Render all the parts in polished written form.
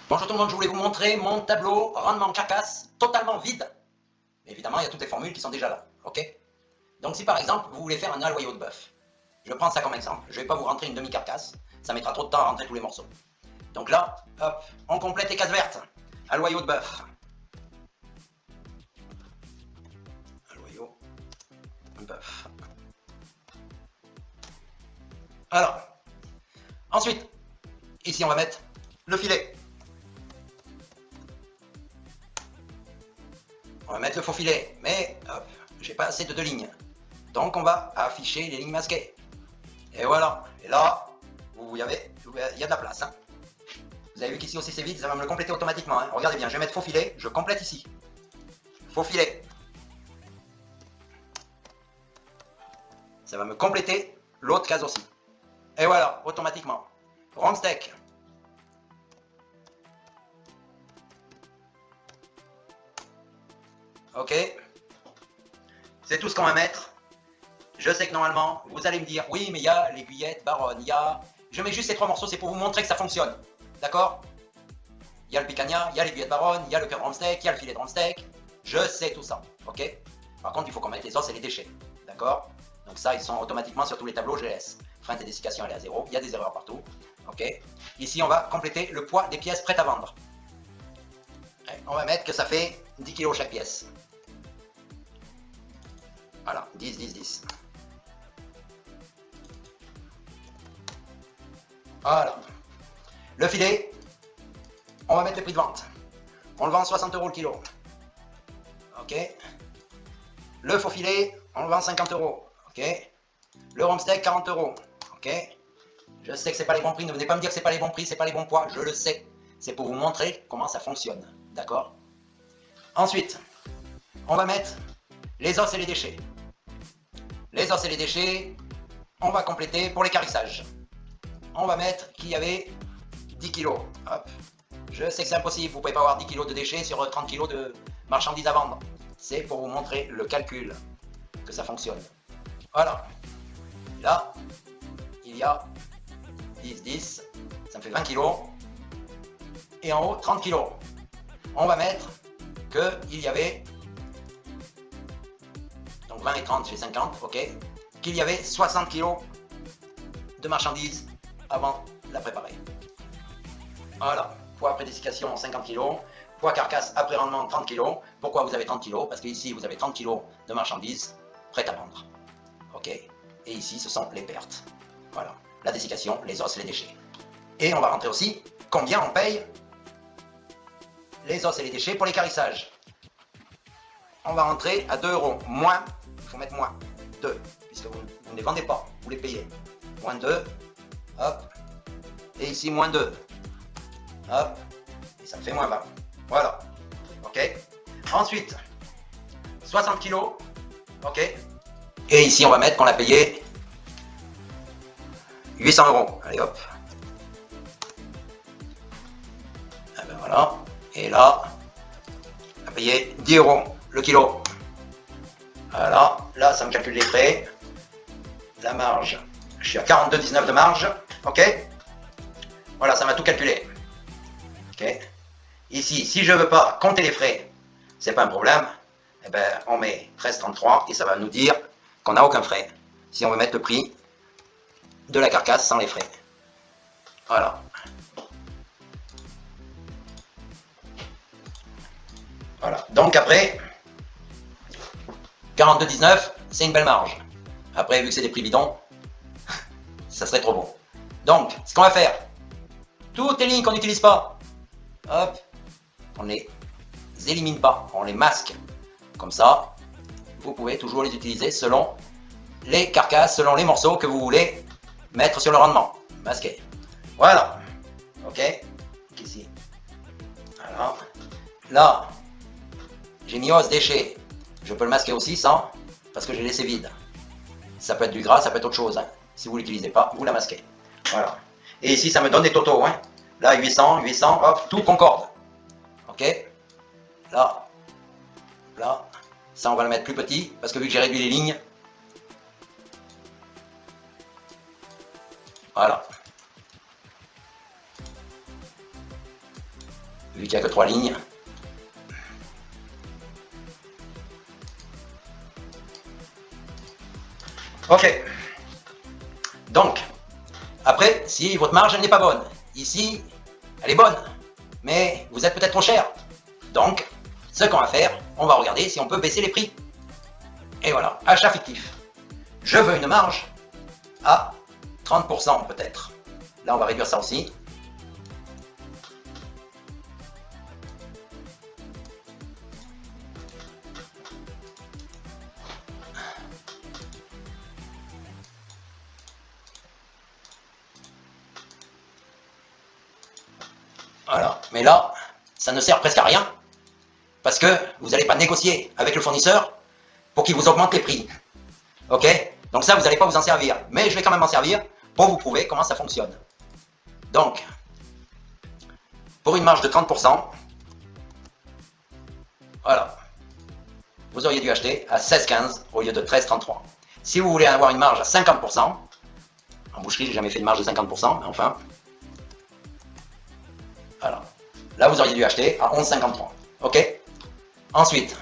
Bonjour tout le monde, je voulais vous montrer mon tableau rendement carcasse totalement vide. Évidemment, il y a toutes les formules qui sont déjà là. Ok. Donc si par exemple, vous voulez faire un aloyau de bœuf, je prends ça comme exemple. Je ne vais pas vous rentrer une demi-carcasse, ça mettra trop de temps à rentrer tous les morceaux. Donc là, hop, on complète les cases vertes. Aloyau de bœuf. Aloyau de bœuf. Alors, ensuite, ici on va mettre le filet. On va mettre le faux filet, mais hop, j'ai pas assez de 2 lignes. Donc on va afficher les lignes masquées. Et voilà. Et là, il y a de la place. Hein. Vous avez vu qu'ici aussi c'est vide, ça va me le compléter automatiquement. Hein. Regardez bien, je vais mettre faux filet, je complète ici. Faux filet. Ça va me compléter l'autre case aussi. Et voilà, automatiquement. Rond steak. Ok. C'est tout ce qu'on va mettre. Je sais que normalement, vous allez me dire, oui, mais il y a l'aiguillette baronne, il y a... Je mets juste ces 3 morceaux, c'est pour vous montrer que ça fonctionne. D'accord? Il y a le picanha, il y a l'aiguillette baronne, il y a le cœur de drumstick, il y a le filet de drumstick. Je sais tout ça, ok? Par contre, il faut qu'on mette les os et les déchets. D'accord? Donc ça, ils sont automatiquement sur tous les tableaux, je les laisse. Freinte et dessiccation, elle est à 0. Il y a des erreurs partout. Ok? Ici, on va compléter le poids des pièces prêtes à vendre. On va mettre que ça fait 10 kg chaque pièce. Voilà, 10, 10, 10. Voilà. Le filet, on va mettre le prix de vente. On le vend 60 € le kilo. Ok. Le faux filet, on le vend 50 €. Ok. Le rhum steak, 40 €. Ok. Je sais que c'est pas les bons prix. Ne venez pas me dire que c'est pas les bons prix, c'est pas les bons poids. Je le sais. C'est pour vous montrer comment ça fonctionne. D'accord? Ensuite, on va mettre les os et les déchets. Les os et les déchets, on va compléter pour l'équarrissage. On va mettre qu'il y avait 10 kg. Hop. Je sais que c'est impossible, vous ne pouvez pas avoir 10 kg de déchets sur 30 kg de marchandises à vendre. C'est pour vous montrer le calcul, que ça fonctionne. Voilà. Là, il y a 10, 10, ça me fait 20 kg. Et en haut, 30 kg. On va mettre qu'il y avait, donc 20 et 30 fait 50, ok, qu'il y avait 60 kg de marchandises avant de la préparer. Voilà. Poids après dessiccation 50 kg, poids carcasse après rendement 30 kg. Pourquoi vous avez 30 kg? Parce qu'ici vous avez 30 kg de marchandises prêtes à vendre. Ok. Et ici ce sont les pertes. Voilà. La dessiccation, les os, les déchets. Et on va rentrer aussi combien on paye les os et les déchets pour l'équarrissage. On va rentrer à 2 €. Moins, il faut mettre moins 2, puisque vous ne les vendez pas, vous les payez. Moins 2, hop. Et ici moins 2. Hop, et ça me fait moins 20. Voilà. Ok. Ensuite, 60 kg. Ok. Et ici, on va mettre qu'on l'a payé 800 €. Allez, hop. Et ben voilà. Et là, on a payé 10 € le kilo. Voilà. Là, ça me calcule les frais. La marge, je suis à 42,19 de marge. Ok. Voilà, ça m'a tout calculé. Ok. Ici, si je ne veux pas compter les frais, c'est pas un problème. Eh ben, on met 13,33 et ça va nous dire qu'on n'a aucun frais. Si on veut mettre le prix de la carcasse sans les frais. Voilà. Voilà. Donc après, 42,19, c'est une belle marge. Après, vu que c'est des prix bidons, ça serait trop bon. Donc, ce qu'on va faire, toutes les lignes qu'on n'utilise pas, hop, on les élimine pas, on les masque. Comme ça, vous pouvez toujours les utiliser selon les carcasses, selon les morceaux que vous voulez mettre sur le rendement. Masqué. Voilà. Ok. Ici. Voilà. Là, j'ai mis os déchets. Je peux le masquer aussi sans, parce que j'ai laissé vide. Ça peut être du gras, ça peut être autre chose. Hein. Si vous ne l'utilisez pas, vous la masquez. Voilà. Et ici, ça me donne des totaux. Hein. Là, 800, 800, hop, tout concorde. Ok. Là, là, ça, on va le mettre plus petit, parce que vu que j'ai réduit les lignes, voilà. vu qu'il n'y a que 3 lignes. Ok. Donc, après, si votre marge n'est pas bonne, ici, elle est bonne, mais vous êtes peut-être trop cher. Donc, ce qu'on va faire, on va regarder si on peut baisser les prix. Et voilà, achat fictif. Je veux une marge à 30% peut-être. Là, on va réduire ça aussi. Voilà, mais là, ça ne sert presque à rien, parce que vous n'allez pas négocier avec le fournisseur pour qu'il vous augmente les prix. Ok? Donc ça, vous n'allez pas vous en servir, mais je vais quand même m'en servir pour vous prouver comment ça fonctionne. Donc, pour une marge de 30%, voilà, vous auriez dû acheter à 16,15 au lieu de 13,33. Si vous voulez avoir une marge à 50%, en boucherie, j'ai jamais fait de marge de 50%, mais enfin, voilà. Là, vous auriez dû acheter à 11,53. Ok? Ensuite,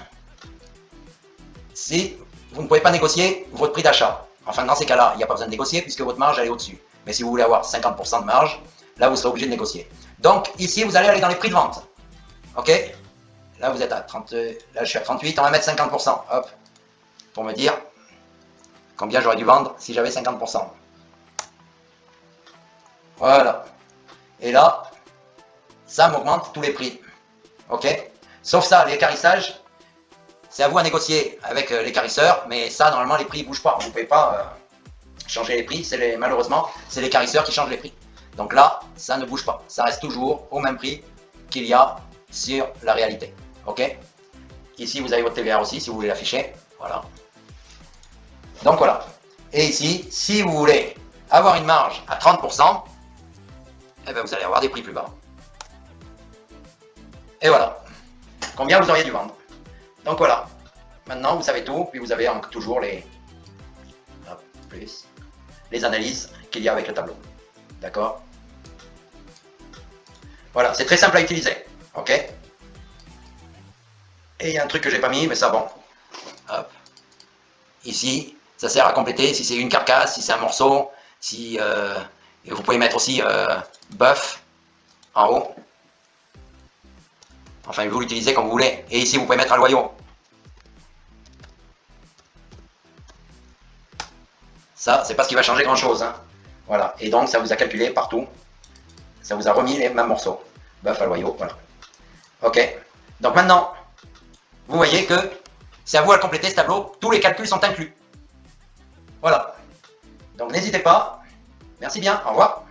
si vous ne pouvez pas négocier votre prix d'achat, enfin dans ces cas-là, il n'y a pas besoin de négocier puisque votre marge elle est au-dessus. Mais si vous voulez avoir 50% de marge, là vous serez obligé de négocier. Donc ici, vous allez aller dans les prix de vente. Ok? Là vous êtes à 30, là je suis à 38, on va mettre 50%. Hop, pour me dire combien j'aurais dû vendre si j'avais 50%. Voilà. Et là, ça m'augmente tous les prix. Ok? Sauf ça, l'équarrissage, c'est à vous à négocier avec l'équarrisseur, mais ça, normalement, les prix ne bougent pas. Vous ne pouvez pas changer les prix. Malheureusement, c'est l'équarrisseur qui change les prix. Donc là, ça ne bouge pas. Ça reste toujours au même prix qu'il y a sur la réalité. Ok? Ici, vous avez votre TVA aussi, si vous voulez l'afficher. Voilà. Donc voilà. Et ici, si vous voulez avoir une marge à 30%, eh bien, vous allez avoir des prix plus bas. Et voilà. Combien vous auriez dû vendre. Donc voilà. Maintenant, vous savez tout, puis vous avez toujours les analyses qu'il y a avec le tableau. D'accord? Voilà, c'est très simple à utiliser. Ok? Et il y a un truc que j'ai pas mis, mais ça bon. Hop. Ici, ça sert à compléter si c'est une carcasse, si c'est un morceau, si vous pouvez mettre aussi bœuf en haut. Enfin, vous l'utilisez comme vous voulez. Et ici, vous pouvez mettre un loyau. Ça, c'est pas ce qui va changer grand-chose. Hein. Voilà. Et donc, ça vous a calculé partout. Ça vous a remis les mêmes morceaux. Bœuf à loyau, voilà. Ok. Donc maintenant, vous voyez que c'est à vous à compléter ce tableau. Tous les calculs sont inclus. Voilà. Donc n'hésitez pas. Merci bien. Au revoir.